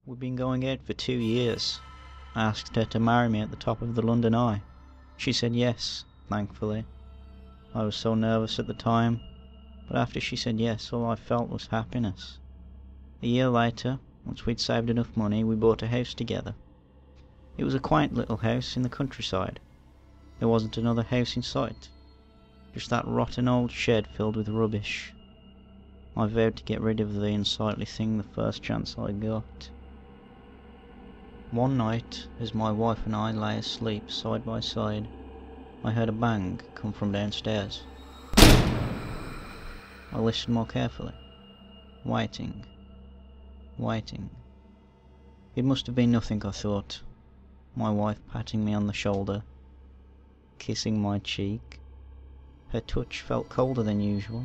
We'd been going out for 2 years. I asked her to marry me at the top of the London Eye. She said yes, thankfully. I was so nervous at the time, but after she said yes, all I felt was happiness. A year later, once we'd saved enough money, we bought a house together. It was a quaint little house in the countryside. There wasn't another house in sight, just that rotten old shed filled with rubbish. I vowed to get rid of the unsightly thing the first chance I got. One night, as my wife and I lay asleep side by side, I heard a bang come from downstairs. I listened more carefully, waiting. It must have been nothing, I thought. My wife patting me on the shoulder, kissing my cheek. Her touch felt colder than usual.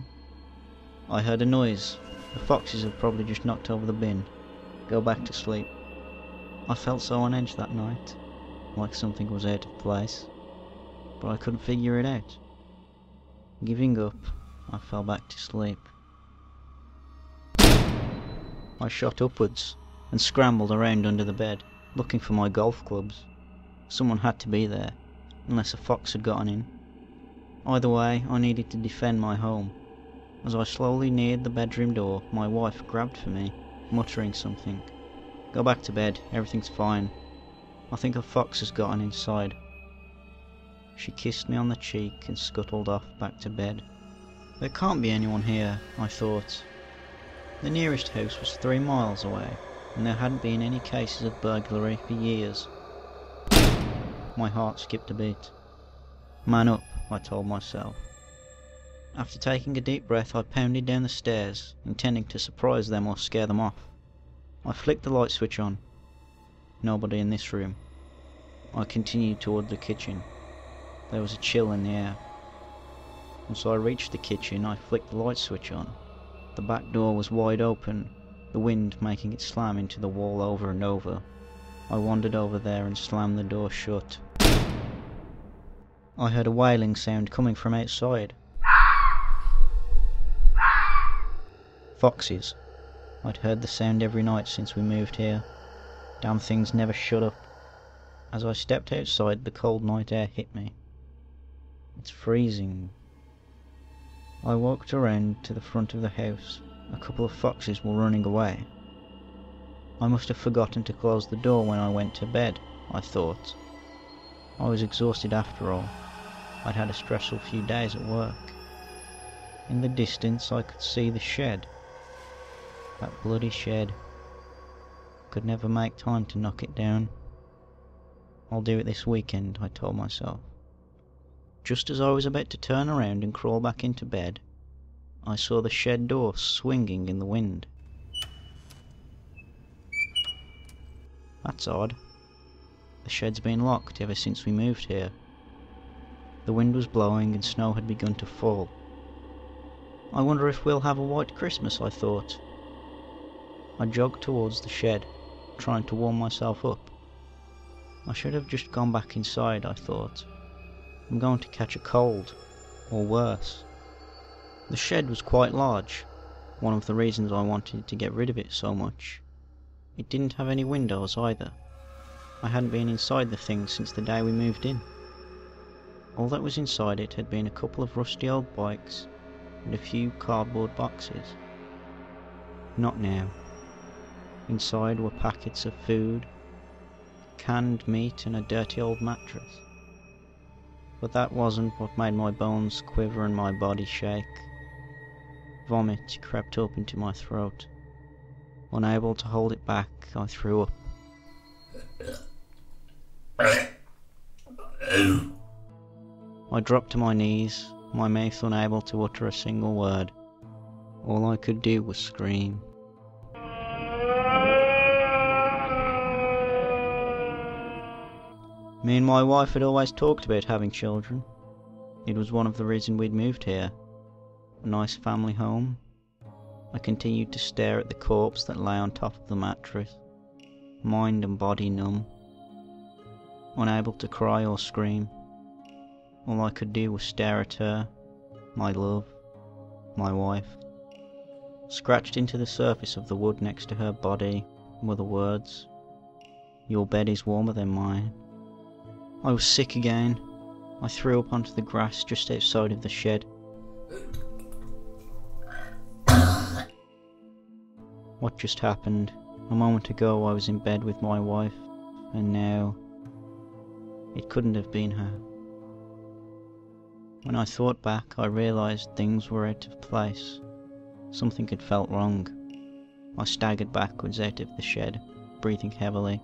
I heard a noise. The foxes have probably just knocked over the bin. Go back to sleep. I felt so on edge that night, like something was out of place, but I couldn't figure it out. Giving up, I fell back to sleep. I shot upwards and scrambled around under the bed, looking for my golf clubs. Someone had to be there, unless a fox had gotten in. Either way, I needed to defend my home. As I slowly neared the bedroom door, my wife grabbed for me, muttering something. "Go back to bed, everything's fine. I think a fox has gotten inside." She kissed me on the cheek and scuttled off back to bed. There can't be anyone here, I thought. The nearest house was 3 miles away, and there hadn't been any cases of burglary for years. My heart skipped a beat. Man up, I told myself. After taking a deep breath, I pounded down the stairs, intending to surprise them or scare them off. I flicked the light switch on. Nobody in this room. I continued toward the kitchen. There was a chill in the air. Once I reached the kitchen, I flicked the light switch on. The back door was wide open, the wind making it slam into the wall over and over. I wandered over there and slammed the door shut. I heard a wailing sound coming from outside. Foxes. I'd heard the sound every night since we moved here. Damn things never shut up. As I stepped outside, the cold night air hit me. It's freezing. I walked around to the front of the house. A couple of foxes were running away. I must have forgotten to close the door when I went to bed, I thought. I was exhausted after all. I'd had a stressful few days at work. In the distance I could see the shed. That bloody shed. Could never make time to knock it down. I'll do it this weekend, I told myself. Just as I was about to turn around and crawl back into bed, I saw the shed door swinging in the wind. That's odd. The shed's been locked ever since we moved here. The wind was blowing and snow had begun to fall. I wonder if we'll have a white Christmas, I thought. I jogged towards the shed, trying to warm myself up. I should have just gone back inside, I thought. I'm going to catch a cold, or worse. The shed was quite large, one of the reasons I wanted to get rid of it so much. It didn't have any windows either. I hadn't been inside the thing since the day we moved in. All that was inside it had been a couple of rusty old bikes and a few cardboard boxes. Not now. Inside were packets of food, canned meat and a dirty old mattress. But that wasn't what made my bones quiver and my body shake. Vomit crept up into my throat. Unable to hold it back, I threw up. I dropped to my knees, my mouth unable to utter a single word. All I could do was scream. Me and my wife had always talked about having children. It was one of the reasons we'd moved here. A nice family home. I continued to stare at the corpse that lay on top of the mattress, mind and body numb, unable to cry or scream. All I could do was stare at her, my love, my wife. Scratched into the surface of the wood next to her body, were the words. Your bed is warmer than mine. I was sick again. I threw up onto the grass just outside of the shed. What just happened? A moment ago I was in bed with my wife, and now it couldn't have been her. When I thought back, I realised things were out of place. Something had felt wrong. I staggered backwards out of the shed, breathing heavily,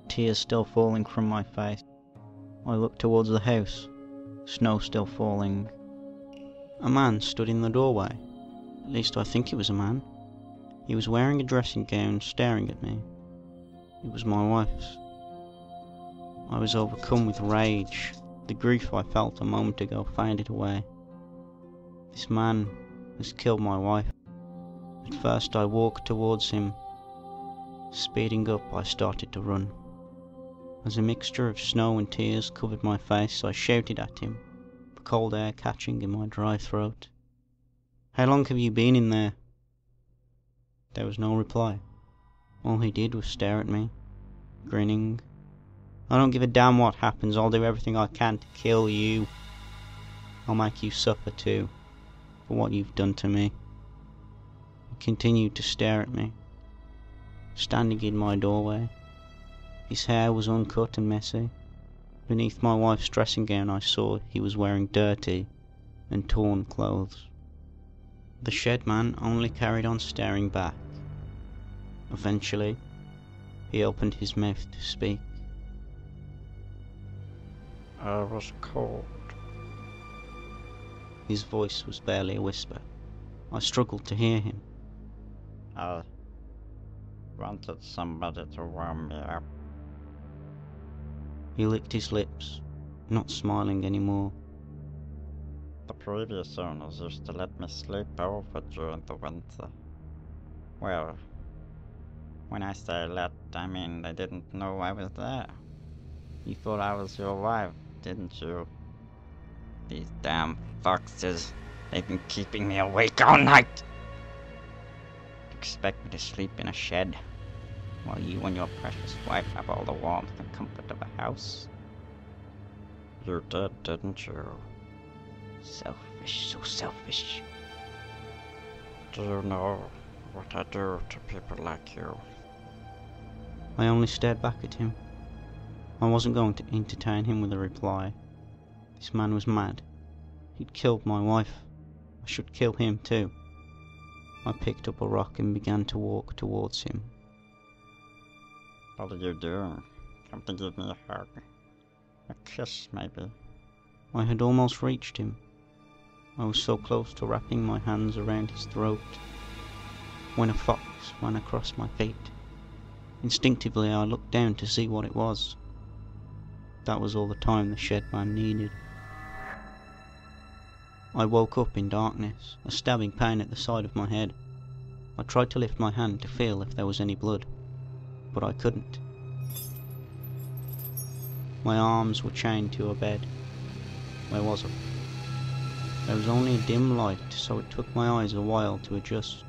tears still falling from my face. I looked towards the house, snow still falling. A man stood in the doorway. At least I think it was a man. He was wearing a dressing gown, staring at me. It was my wife's. I was overcome with rage. The grief I felt a moment ago faded away. This man has killed my wife. At first I walked towards him. Speeding up, I started to run. As a mixture of snow and tears covered my face, I shouted at him, the cold air catching in my dry throat. How long have you been in there? There was no reply. All he did was stare at me, grinning. I don't give a damn what happens. I'll do everything I can to kill you. I'll make you suffer too, for what you've done to me. He continued to stare at me, standing in my doorway. His hair was uncut and messy. Beneath my wife's dressing gown I saw he was wearing dirty and torn clothes. The shed man only carried on staring back. Eventually, he opened his mouth to speak. I was cold. His voice was barely a whisper. I struggled to hear him. I wanted somebody to warm me up. He licked his lips, not smiling anymore. The previous owners used to let me sleep over during the winter. Well, when I say let, I mean they didn't know I was there. You thought I was your wife, didn't you? These damn foxes, they've been keeping me awake all night. Expect me to sleep in a shed, while you and your precious wife have all the warmth and comfort of a house. You did, didn't you? Selfish, so selfish. Do you know what I do to people like you? I only stared back at him. I wasn't going to entertain him with a reply. This man was mad. He'd killed my wife. I should kill him too. I picked up a rock and began to walk towards him. What are you doing? Come to give me a hug. A kiss, maybe. I had almost reached him. I was so close to wrapping my hands around his throat, when a fox ran across my feet. Instinctively I looked down to see what it was. That was all the time the shed man needed. I woke up in darkness, a stabbing pain at the side of my head. I tried to lift my hand to feel if there was any blood, but I couldn't. My arms were chained to a bed. Where was I? There was only a dim light, so it took my eyes a while to adjust.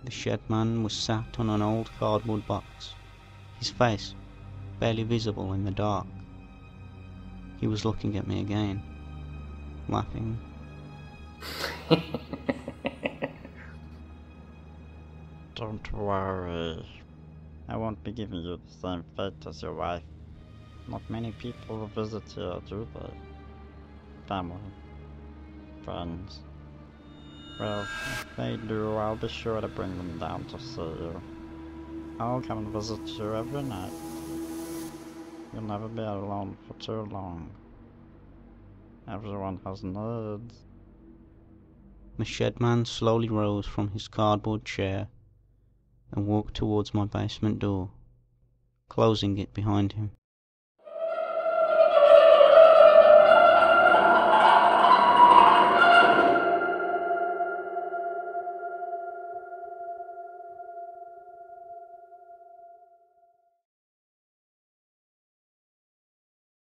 The shed man was sat on an old cardboard box, his face barely visible in the dark. He was looking at me again, laughing. Don't worry. I won't be giving you the same fate as your wife. Not many people visit here, do they? Family. Friends. Well, if they do, I'll be sure to bring them down to see you. I'll come and visit you every night. You'll never be alone for too long. Everyone has needs. The shed man slowly rose from his cardboard chair and walked towards my basement door, closing it behind him.